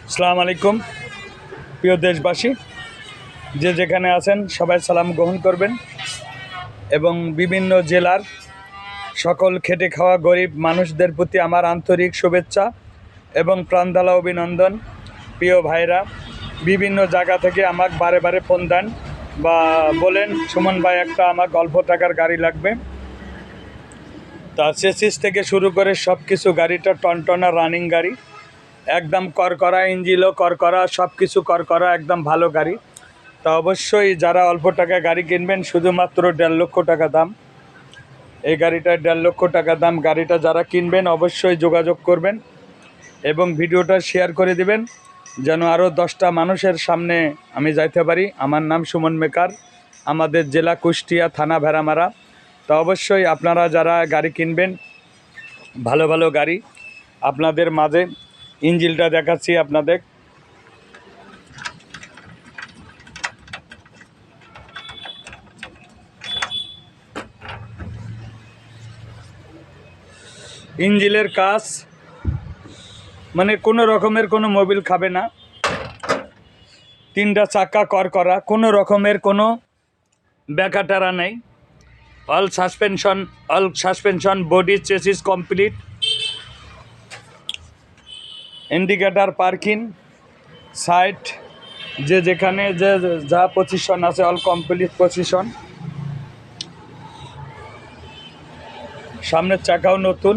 আসসালামু আলাইকুম প্রিয় দেশবাসী, যে যেখানে আছেন সবাই সালাম গ্রহণ করবেন এবং বিভিন্ন জেলার সকল খেটে খাওয়া গরিব মানুষদের প্রতি আমার আন্তরিক শুভেচ্ছা এবং প্রাণঢালা অভিনন্দন। প্রিয় ভাইরা বিভিন্ন জায়গা থেকে আমাকে বারে বারে ফোন দেন বা বলেন, সুমন ভাই একটা আমার অল্প টাকার গাড়ি লাগবে। তা চেসিস থেকে শুরু করে সব কিছু, গাড়িটা টনটনা রানিং গাড়ি, একদম করকরা, ইঞ্জিনও করকরা, সব কিছু করকরা, একদম ভালো গাড়ি। তা অবশ্যই যারা অল্প টাকায় গাড়ি কিনবেন, শুধুমাত্র 1.5 লক্ষ টাকা দাম এই গাড়িটা, 1.5 লক্ষ টাকা দাম গাড়িটা যারা কিনবেন অবশ্যই যোগাযোগ করবেন এবং ভিডিওটা শেয়ার করে দিবেন যেন আরও 10টা মানুষের সামনে আমি যাইতে পারি। আমার নাম সুমন মেকার, আমাদের জেলা কুষ্টিয়া, থানা ভেড়ামারা। তা অবশ্যই আপনারা যারা গাড়ি কিনবেন, ভালো ভালো গাড়ি আপনাদের মাঝে ইঞ্জিনটা দেখাচ্ছি আপনাদের। ইঞ্জিনের কাজ মানে কোনো রকমের কোনো মোবিল খাবে না, 3টা চাকা করকরা, কোনো রকমের কোনো ব্যাকাটারা নেই, all suspension body chassis complete, indicator, parking, side, যে যেখানে যে যা পজিশন আছে অল কমপ্লিট পজিশন, সামনের চাকাও নতুন,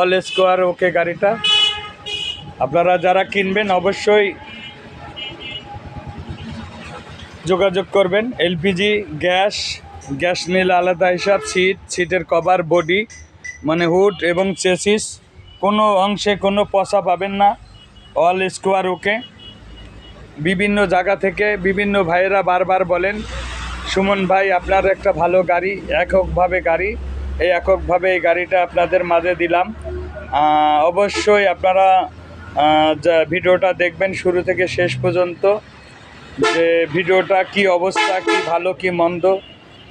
অল স্কোয়ার ওকে গাড়িটা। আপনারা যারা কিনবেন অবশ্যই যোগাযোগ করবেন। এলপিজি গ্যাস নিলে আলাদা হিসাব, সিটের কভার, বডি মানে হুড এবং চেসিস কোনো অংশে কোনো পচা পাবেন না, অল স্কোয়ার ওকে। বিভিন্ন জায়গা থেকে বিভিন্ন ভাইয়েরা বারবার বলেন, সুমন ভাই আপনার একটা ভালো গাড়ি, এককভাবে গাড়ি, এই এককভাবে এই গাড়িটা আপনাদের মাঝে দিলাম। অবশ্যই আপনারা ভিডিওটা দেখবেন শুরু থেকে শেষ পর্যন্ত, যে ভিডিওটা কি অবস্থা, কি ভালো কি মন্দ,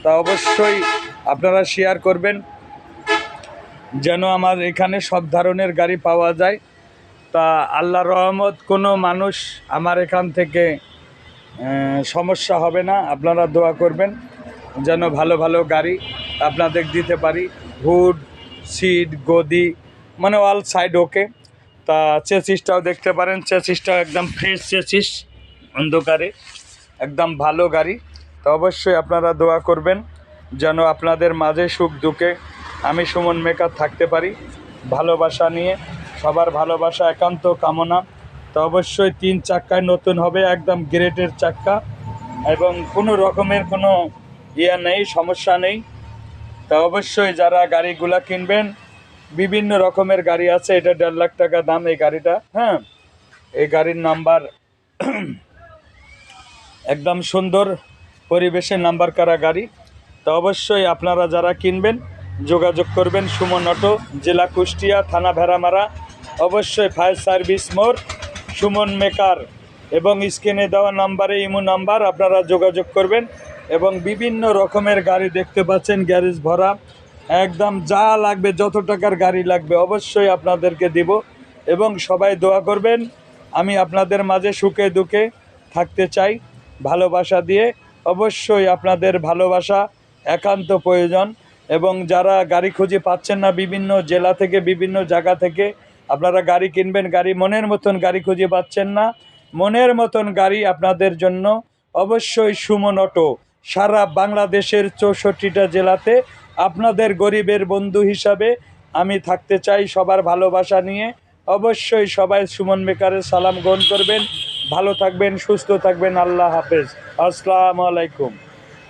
তা অবশ্যই আপনারা শেয়ার করবেন যেন আমার এখানে সব ধরনের গাড়ি পাওয়া যায়। তা আল্লাহর রহমত কোনো মানুষ আমার এখান থেকে সমস্যা হবে না। আপনারা দোয়া করবেন যেন ভালো ভালো গাড়ি আপনাদের দিতে পারি, হুড, সিট, গদি মানে অল সাইড ওকে। তা চেসিসটাও দেখতে পারেন, চেসিসটাও একদম ফ্রেশ চেসিস, অন্ধকারে একদম ভালো গাড়ি। তো অবশ্যই আপনারা দোয়া করবেন যেন আপনাদের মাঝে সুখ দুঃখে আমি সুমন মেকার থাকতে পারি, ভালোবাসা নিয়ে, সবার ভালোবাসা একান্ত কামনা। তো অবশ্যই 3 চাক্কায় নতুন হবে, একদম গ্রেটের চাক্কা এবং কোনো রকমের কোনো নেই, সমস্যা নেই। তা অবশ্যই যারা গাড়িগুলা কিনবেন, বিভিন্ন রকমের গাড়ি আছে, এটা 1.5 লাখ টাকা দাম এই গাড়িটা। হ্যাঁ, এই গাড়ির নাম্বার একদম সুন্দর পরিবেশে নাম্বার করা গাড়ি। তো অবশ্যই আপনারা যারা কিনবেন যোগাযোগ করবেন। সুমন অটো, জেলা কুষ্টিয়া, থানা ভেড়ামারা। অবশ্যই ফায়ার সার্ভিস মোড়, সুমন মেকার এবং স্ক্রিনে দেওয়া নাম্বারে ইমো নাম্বার, আপনারা যোগাযোগ করবেন। এবং বিভিন্ন রকমের গাড়ি দেখতে পাচ্ছেন, গ্যারেজ ভরা, একদম যা লাগবে, যত টাকার গাড়ি লাগবে অবশ্যই আপনাদেরকে দিব। এবং সবাই দোয়া করবেন, আমি আপনাদের মাঝে সুখে দুঃখে থাকতে চাই ভালোবাসা দিয়ে। অবশ্যই আপনাদের ভালোবাসা একান্ত প্রয়োজন। এবং যারা গাড়ি খুঁজে পাচ্ছেন না, বিভিন্ন জেলা থেকে বিভিন্ন জায়গা থেকে আপনারা গাড়ি কিনবেন, গাড়ি মনের মতন গাড়ি খুঁজে পাচ্ছেন না, মনের মতন গাড়ি আপনাদের জন্য অবশ্যই সুমন অটো সারা বাংলাদেশের 64টা জেলাতে আপনাদের গরিবের বন্ধু হিসাবে আমি থাকতে চাই, সবার ভালোবাসা নিয়ে। অবশ্যই সবাই সুমন মেকারের সালাম গ্রহণ করবেন। ভালো থাকবেন, সুস্থ থাকবেন। আল্লাহ হাফেজ, আসসালামু আলাইকুম।